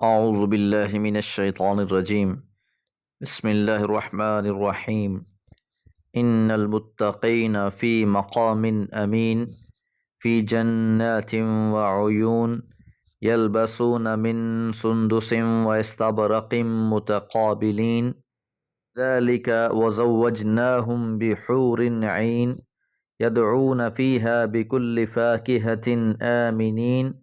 أعوذ بالله من الشيطان الرجيم. بسم الله الرحمن الرحيم. إن المتقين في مقام أمين في جنات وعيون يلبسون من سندس واستبرق متقابلين ذلك وزوجناهم بحور عين يدعون فيها بكل فاكهة آمنين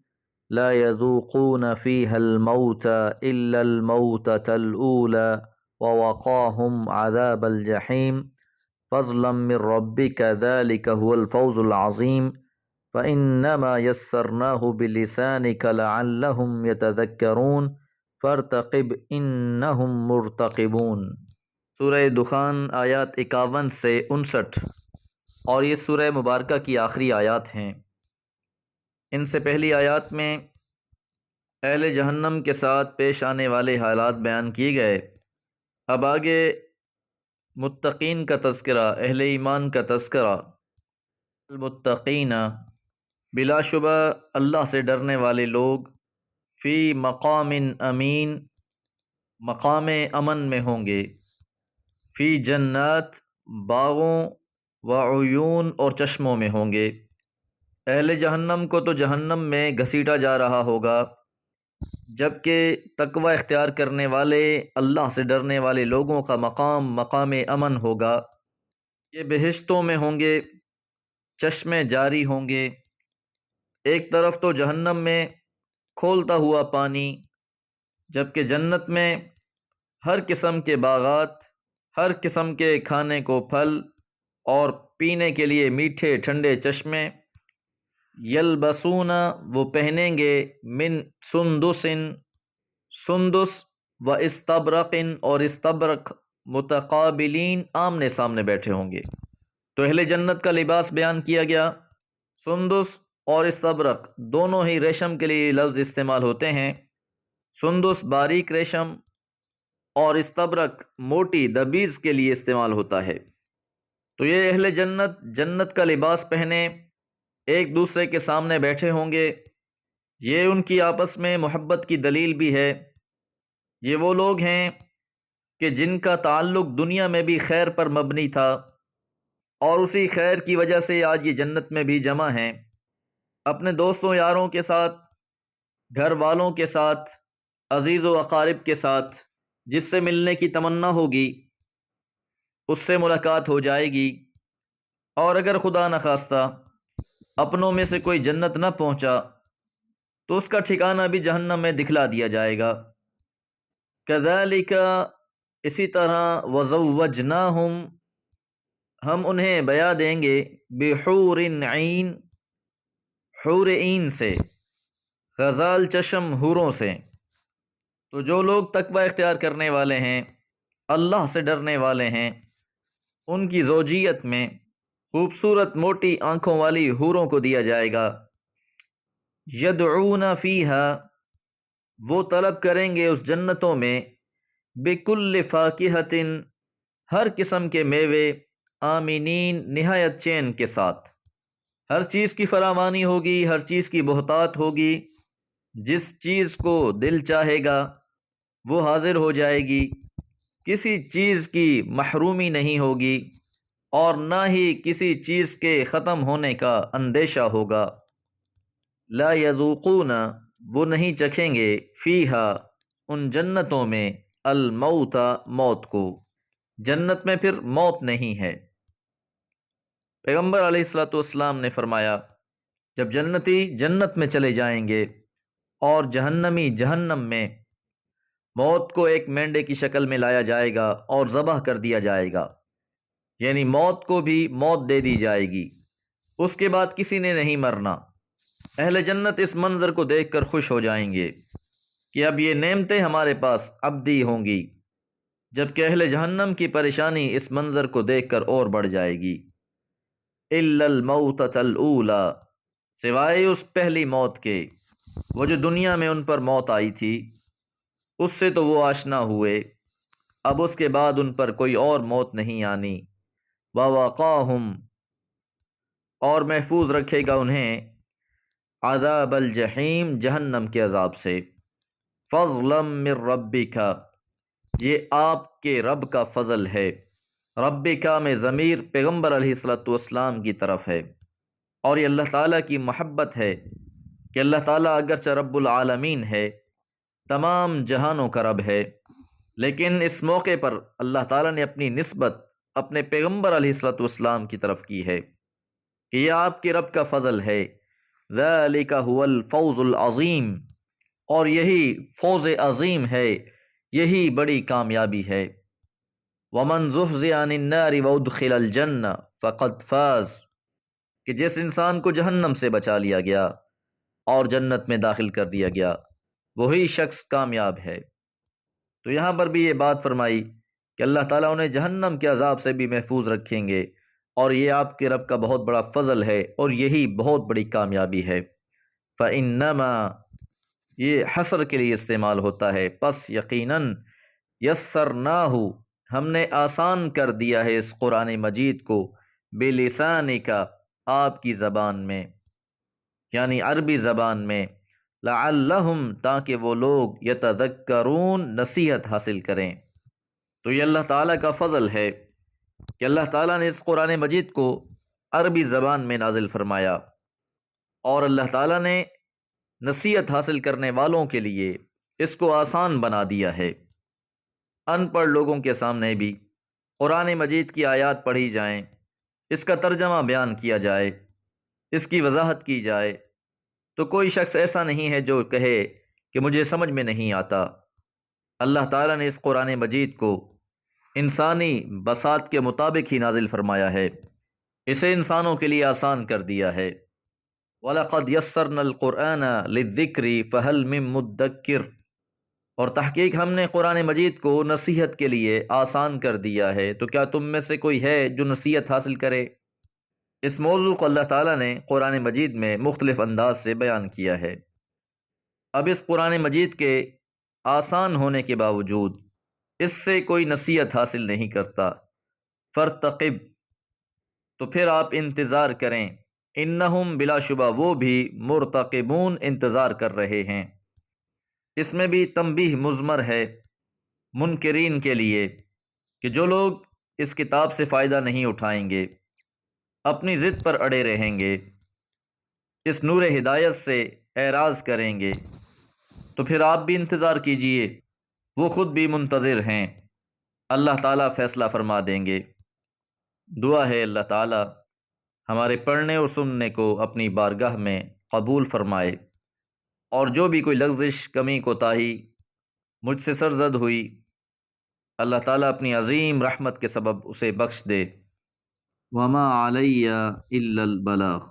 لا يذوقون فيها الموت إلا الموتة الأولى ووقاهم عذاب الجحيم فضلا من ربك ذلك هو الفوز العظيم فإنما يسرناه بلسانك لعلهم يتذكرون فارتقب إنهم مرتقبون۔ سورہ دخان آیات 51 سے 59، اور یہ سورہ مبارکہ کی آخری آیات ہیں۔ ان سے پہلی آیات میں اہل جہنم کے ساتھ پیش آنے والے حالات بیان کیے گئے۔ اب آگے متقین کا تذکرہ، اہل ایمان کا تذکرہ۔ المتقین، بلا شبہ اللہ سے ڈرنے والے لوگ، فی مقام امین، مقام امن میں ہوں گے، فی جنات، باغوں، وعیون اور چشموں میں ہوں گے۔ اہل جہنم کو تو جہنم میں گھسیٹا جا رہا ہوگا، جبکہ تقوی اختیار کرنے والے، اللہ سے ڈرنے والے لوگوں کا مقام مقام امن ہوگا۔ یہ بہشتوں میں ہوں گے، چشمے جاری ہوں گے۔ ایک طرف تو جہنم میں کھولتا ہوا پانی، جبکہ جنت میں ہر قسم کے باغات، ہر قسم کے کھانے کو پھل اور پینے کے لیے میٹھے ٹھنڈے چشمے۔ یلبسون، وہ پہنیں گے، من سندس، سندس، و استبرق، اور استبرق، متقابلین، آمنے سامنے بیٹھے ہوں گے۔ تو اہل جنت کا لباس بیان کیا گیا۔ سندس اور استبرق دونوں ہی ریشم کے لیے لفظ استعمال ہوتے ہیں۔ سندس باریک ریشم اور استبرق موٹی دبیز کے لیے استعمال ہوتا ہے۔ تو یہ اہل جنت جنت کا لباس پہنے ایک دوسرے کے سامنے بیٹھے ہوں گے۔ یہ ان کی آپس میں محبت کی دلیل بھی ہے۔ یہ وہ لوگ ہیں کہ جن کا تعلق دنیا میں بھی خیر پر مبنی تھا، اور اسی خیر کی وجہ سے آج یہ جنت میں بھی جمع ہیں، اپنے دوستوں یاروں کے ساتھ، گھر والوں کے ساتھ، عزیز و اقارب کے ساتھ۔ جس سے ملنے کی تمنا ہوگی اس سے ملاقات ہو جائے گی، اور اگر خدا نخواستہ اپنوں میں سے کوئی جنت نہ پہنچا تو اس کا ٹھکانہ بھی جہنم میں دکھلا دیا جائے گا۔ کذالک، اسی طرح، وزوجناہم، ہم انہیں بیاں دیں گے، بحور عین، حور عین سے، غزال چشم حوروں سے۔ تو جو لوگ تقوی اختیار کرنے والے ہیں، اللہ سے ڈرنے والے ہیں، ان کی زوجیت میں خوبصورت موٹی آنکھوں والی حوروں کو دیا جائے گا۔ یدعون فیہا، وہ طلب کریں گے اس جنتوں میں، بکل فاکہۃ، ہر قسم کے میوے، آمنین، نہایت چین کے ساتھ۔ ہر چیز کی فراوانی ہوگی، ہر چیز کی بہتات ہوگی، جس چیز کو دل چاہے گا وہ حاضر ہو جائے گی، کسی چیز کی محرومی نہیں ہوگی، اور نہ ہی کسی چیز کے ختم ہونے کا اندیشہ ہوگا۔ لا یذوقون، وہ نہیں چکھیں گے، فیہا، ان جنتوں میں، الموت، موت کو۔ جنت میں پھر موت نہیں ہے۔ پیغمبر علیہ الصلوۃ والسلام نے فرمایا، جب جنتی جنت میں چلے جائیں گے اور جہنمی جہنم میں، موت کو ایک مینڈے کی شکل میں لایا جائے گا اور ذبح کر دیا جائے گا، یعنی موت کو بھی موت دے دی جائے گی، اس کے بعد کسی نے نہیں مرنا۔ اہل جنت اس منظر کو دیکھ کر خوش ہو جائیں گے کہ اب یہ نعمتیں ہمارے پاس ابدی ہوں گی، جبکہ اہل جہنم کی پریشانی اس منظر کو دیکھ کر اور بڑھ جائے گی۔ الا الموتۃ الاولی، سوائے اس پہلی موت کے، وہ جو دنیا میں ان پر موت آئی تھی، اس سے تو وہ آشنا ہوئے، اب اس کے بعد ان پر کوئی اور موت نہیں آنی۔ ووقاہم، اور محفوظ رکھے گا انہیں، عذاب الجحیم، جہنم کے عذاب سے۔ فضلا من ربک، یہ آپ کے رب کا فضل ہے۔ ربک میں ضمیر پیغمبر علیہ الصلوۃ والسلام کی طرف ہے، اور یہ اللہ تعالیٰ کی محبت ہے کہ اللہ تعالیٰ اگرچہ رب العالمین ہے، تمام جہانوں کا رب ہے، لیکن اس موقع پر اللہ تعالیٰ نے اپنی نسبت اپنے پیغمبر علیہ الصلوۃ والسلام کی طرف کی ہے کہ یہ آپ کے رب کا فضل ہے۔ ذالک هو الفوز العظیم، اور یہی فوز عظیم ہے، یہی بڑی کامیابی ہے۔ ومن زحزح عن النار وادخل الجنہ فقد فاز، کہ جس انسان کو جہنم سے بچا لیا گیا اور جنت میں داخل کر دیا گیا، وہی شخص کامیاب ہے۔ تو یہاں پر بھی یہ بات فرمائی کہ اللہ تعالیٰ انہیں جہنم کے عذاب سے بھی محفوظ رکھیں گے، اور یہ آپ کے رب کا بہت بڑا فضل ہے، اور یہی بہت بڑی کامیابی ہے۔ فَإِنَّمَا، یہ حسر کے لیے استعمال ہوتا ہے، پس یقیناً یسرناہ، ہم نے آسان کر دیا ہے اس قرآن مجید کو، بلسانک، آپ کی زبان میں، یعنی عربی زبان میں، لعلہم، تاکہ وہ لوگ یتذکرون، نصیحت حاصل کریں۔ تو یہ اللہ تعالیٰ کا فضل ہے کہ اللہ تعالیٰ نے اس قرآن مجید کو عربی زبان میں نازل فرمایا، اور اللہ تعالیٰ نے نصیحت حاصل کرنے والوں کے لیے اس کو آسان بنا دیا ہے۔ ان پڑھ لوگوں کے سامنے بھی قرآن مجید کی آیات پڑھی جائیں، اس کا ترجمہ بیان کیا جائے، اس کی وضاحت کی جائے، تو کوئی شخص ایسا نہیں ہے جو کہے کہ مجھے سمجھ میں نہیں آتا۔ اللہ تعالیٰ نے اس قرآن مجید کو انسانی بساط کے مطابق ہی نازل فرمایا ہے، اسے انسانوں کے لیے آسان کر دیا ہے۔ وَلَقَدْ يَسَّرْنَا الْقُرْآنَ لِلذِّكْرِ فَهَلْ مِن مُدَّكِّرٍ، اور تحقیق ہم نے قرآن مجید کو نصیحت کے لیے آسان کر دیا ہے، تو کیا تم میں سے کوئی ہے جو نصیحت حاصل کرے؟ اس موضوع کو اللہ تعالیٰ نے قرآن مجید میں مختلف انداز سے بیان کیا ہے۔ اب اس قرآن مجید کے آسان ہونے کے باوجود اس سے کوئی نصیحت حاصل نہیں کرتا، فرتقب، تو پھر آپ انتظار کریں، انہم، بلا شبہ وہ بھی، مرتقبون، انتظار کر رہے ہیں۔ اس میں بھی تنبیہ مضمر ہے منکرین کے لیے کہ جو لوگ اس کتاب سے فائدہ نہیں اٹھائیں گے، اپنی ضد پر اڑے رہیں گے، اس نور ہدایت سے اعراض کریں گے، تو پھر آپ بھی انتظار کیجئے، وہ خود بھی منتظر ہیں، اللہ تعالیٰ فیصلہ فرما دیں گے۔ دعا ہے اللہ تعالیٰ ہمارے پڑھنے اور سننے کو اپنی بارگاہ میں قبول فرمائے، اور جو بھی کوئی لغزش، کمی، کوتاہی مجھ سے سرزد ہوئی، اللہ تعالیٰ اپنی عظیم رحمت کے سبب اسے بخش دے۔ وما علی الا البلاغ۔